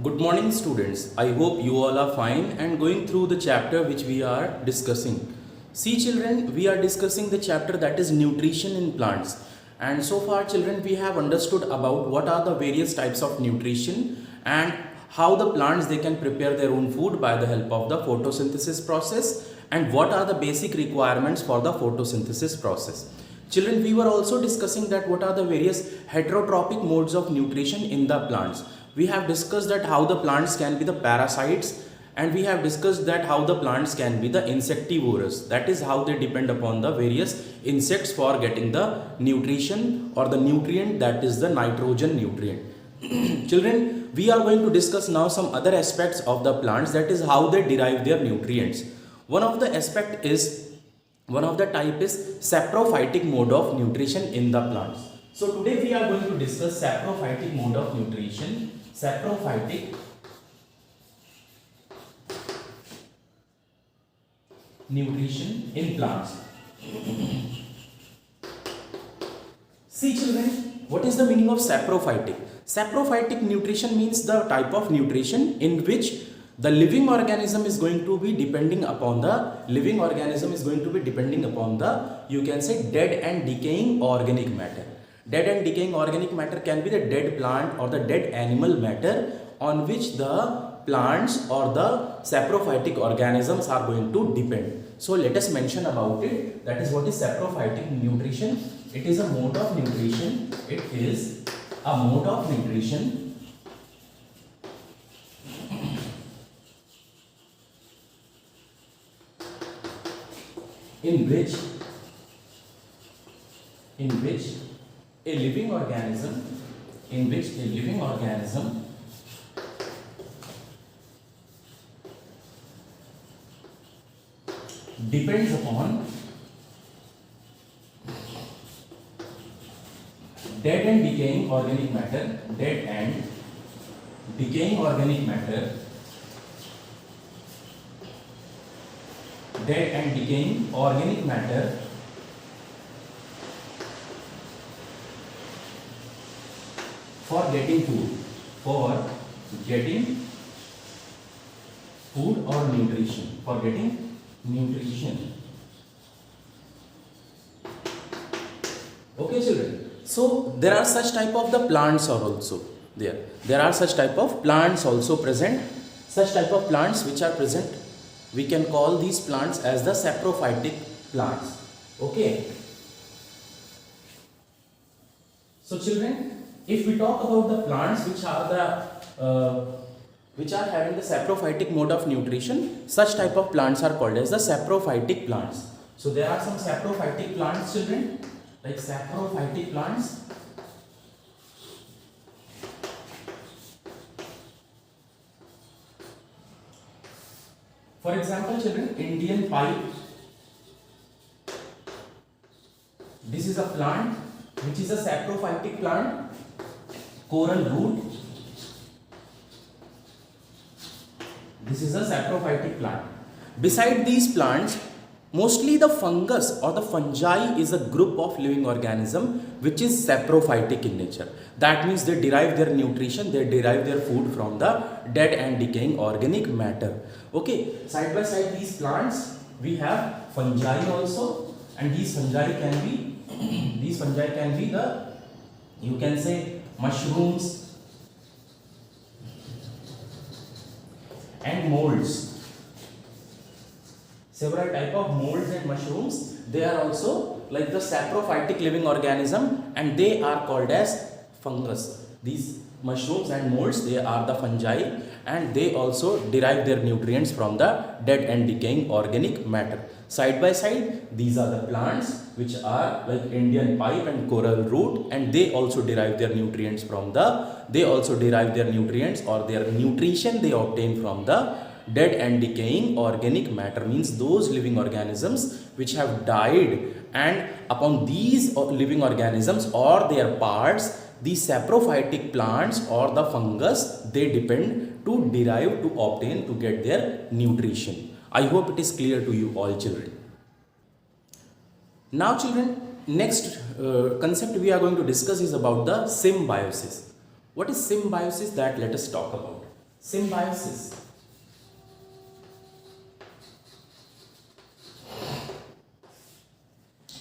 Good morning, students. I hope you all are fine and going through the chapter which we are discussing. See, children, we are discussing the chapter that is nutrition in plants. And so far, children, we have understood about what are the various types of nutrition and how the plants they can prepare their own food by the help of the photosynthesis process and what are the basic requirements for the photosynthesis process. Children, we were also discussing that what are the various heterotrophic modes of nutrition in the plants. We have discussed that how the plants can be the parasites, and we have discussed that how the plants can be the insectivorous. That is how they depend upon the various insects for getting the nutrition or the nutrient, that is the nitrogen nutrient. Children, we are going to discuss now some other aspects of the plants, that is how they derive their nutrients. One of the type is saprophytic mode of nutrition in the plants. So today we are going to discuss saprophytic mode of nutrition. Saprophytic nutrition in plants. See, children, what is the meaning of saprophytic? Saprophytic nutrition means the type of nutrition in which the living organism is going to be depending upon the you can say dead and decaying organic matter. Dead and decaying organic matter can be the dead plant or the dead animal matter on which the plants or the saprophytic organisms are going to depend. So let us mention about it. That is what is saprophytic nutrition. It is a mode of nutrition. It is a mode of nutrition in which a living organism depends upon dead and decaying organic matter for getting food or nutrition, Okay, children. So there are such type of the plants are also there. There are such type of plants also present. Such type of plants which are present, we can call these plants as the saprophytic plants. Okay. So children, if we talk about the plants which are having the saprophytic mode of nutrition, such type of plants are called as the saprophytic plants. So there are some saprophytic plants, children, like saprophytic plants. For example, children, Indian pipe. This is a plant which is a saprophytic plant. Coral root. This is a saprophytic plant. Beside these plants, mostly the fungus or the fungi is a group of living organism which is saprophytic in nature. That means they derive their nutrition, they derive their food from the dead and decaying organic matter. Okay, side by side these plants, we have fungi also, and these fungi can be the, you can say, mushrooms and molds. Several type of molds and mushrooms, they are also like the saprophytic living organism, and they are called as fungus. These mushrooms and molds, they are the fungi, and they also derive their nutrients from the dead and decaying organic matter. Side by side, these are the plants which are like Indian pipe and coral root, and they also derive their nutrients or their nutrition they obtain from the dead and decaying organic matter, means those living organisms which have died, and upon these living organisms or their parts, these saprophytic plants or the fungus, they depend to derive, to obtain, to get their nutrition. I hope it is clear to you all, children. Now, children, next concept we are going to discuss is about the symbiosis. What is symbiosis? That let us talk about. Symbiosis.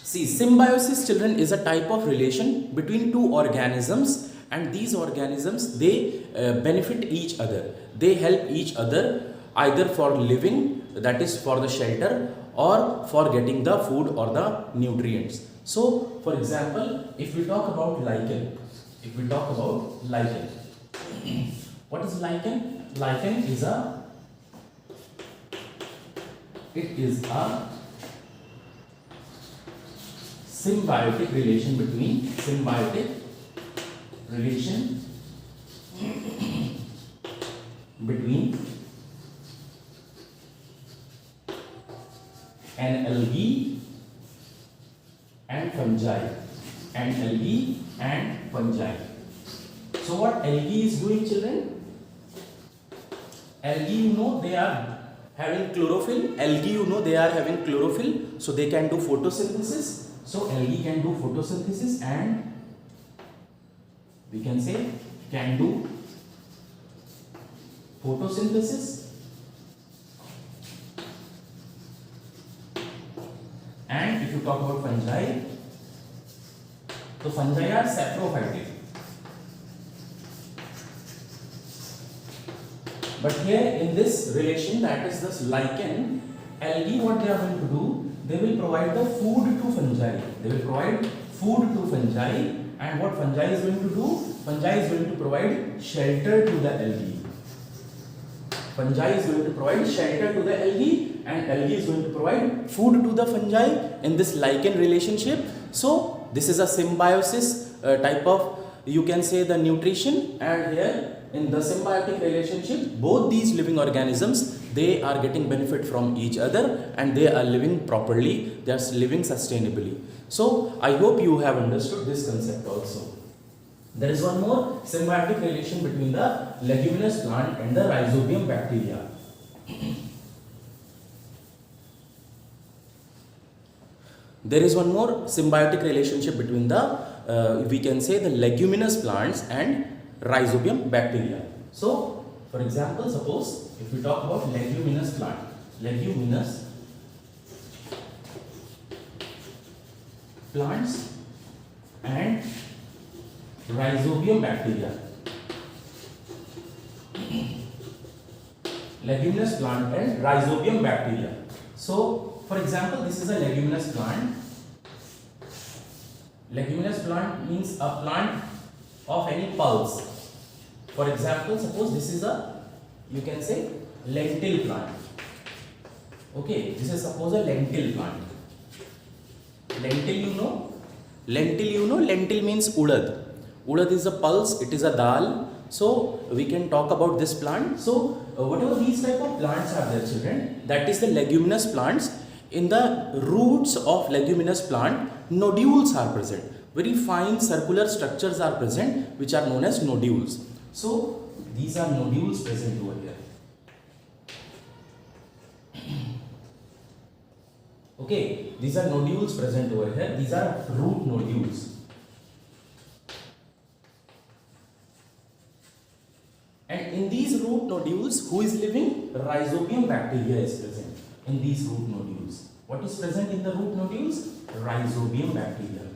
See, symbiosis, children, is a type of relation between two organisms, and these organisms, they benefit each other. They help each other either for living, that is for the shelter, or for getting the food or the nutrients. So, for example, if we talk about lichen, what is lichen? Lichen is a symbiotic relation between an algae and fungi. So what algae is doing, children? Algae, you know, they are having chlorophyll. So they can do photosynthesis. So algae can do photosynthesis, and we can say can do photosynthesis, and if you talk about fungi, so fungi are saprophytic. But here in this relation, that is this lichen, algae, what they are going to do, they will provide the food to fungi. And what fungi is going to do? Fungi is going to provide shelter to the algae. And algae is going to provide food to the fungi in this lichen relationship. So this is a symbiosis type of, you can say, the nutrition. And here in the symbiotic relationship, both these living organisms, they are getting benefit from each other, and they are living properly, they are living sustainably. So I hope you have understood this concept also. There is one more symbiotic relation between the leguminous plant and the Rhizobium bacteria. There is one more symbiotic relationship between the, we can say, the leguminous plants and Rhizobium bacteria. So, for example, suppose if we talk about leguminous plant, plants and Rhizobium bacteria. Leguminous plant and Rhizobium bacteria. So, for example, this is a leguminous plant. Leguminous plant means a plant of any pulse. For example, suppose this is a, you can say, lentil plant. Okay, this is suppose a lentil plant. Lentil means urad. Urad is a pulse, it is a dal. So we can talk about this plant. So whatever these type of plants are there, children, that is the leguminous plants. In the roots of leguminous plant, nodules are present. Very fine circular structures are present, which are known as nodules. So these are nodules present over here. Okay, these are nodules present over here. These are root nodules. And in these root nodules, who is living? Rhizobium bacteria is present in these root nodules. What is present in the root nodules? Rhizobium bacteria.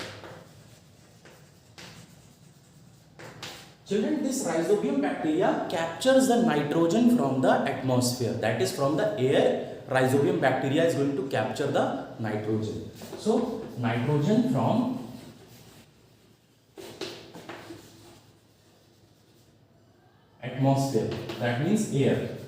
Children, this Rhizobium bacteria captures the nitrogen from the atmosphere. That is, from the air, Rhizobium bacteria is going to capture the nitrogen. So, nitrogen from atmosphere, that means air.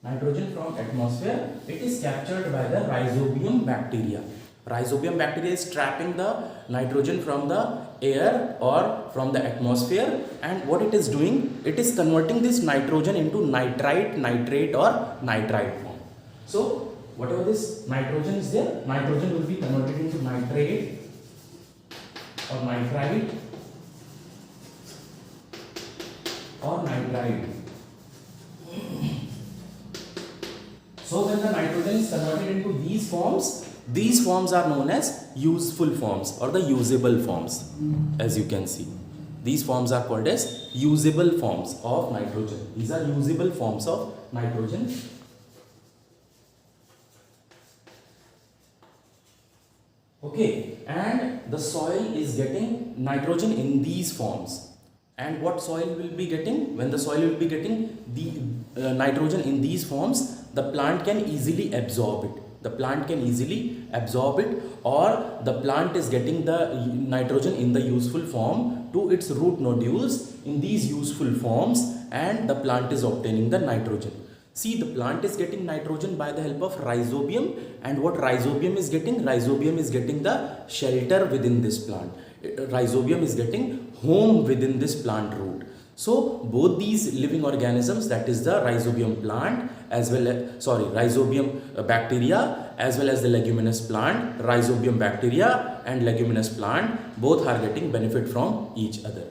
Nitrogen from atmosphere, it is captured by the Rhizobium bacteria. Rhizobium bacteria is trapping the nitrogen from the air or from the atmosphere, and what it is doing, it is converting this nitrogen into nitrite, nitrate or nitrite form. So whatever this nitrogen is there, nitrogen will be converted into nitrate or nitrite or nitrite. So when the nitrogen is converted into these forms are known as useful forms or the usable forms, as you can see. These forms are called as usable forms of nitrogen. These are usable forms of nitrogen. Okay, and the soil is getting nitrogen in these forms. And what soil will be getting? When the soil will be getting the nitrogen in these forms, the plant can easily absorb it. The plant can easily absorb it, or the plant is getting the nitrogen in the useful form to its root nodules in these useful forms, and the plant is obtaining the nitrogen. See, the plant is getting nitrogen by the help of rhizobium, and what rhizobium is getting? Rhizobium is getting the shelter within this plant. Rhizobium is getting home within this plant root. So both these living organisms, that is the rhizobium plant as well as rhizobium bacteria as well as the leguminous plant, rhizobium bacteria and leguminous plant, both are getting benefit from each other.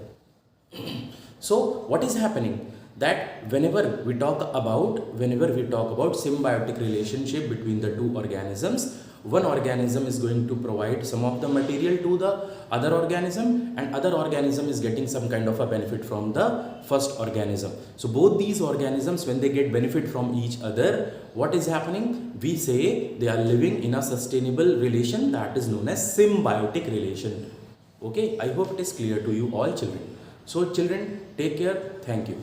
So what is happening? That whenever we talk about symbiotic relationship between the two organisms, one organism is going to provide some of the material to the other organism, and other organism is getting some kind of a benefit from the first organism. So both these organisms, when they get benefit from each other, what is happening? We say they are living in a sustainable relation, that is known as symbiotic relation. Okay, I hope it is clear to you all children. So children, take care. Thank you.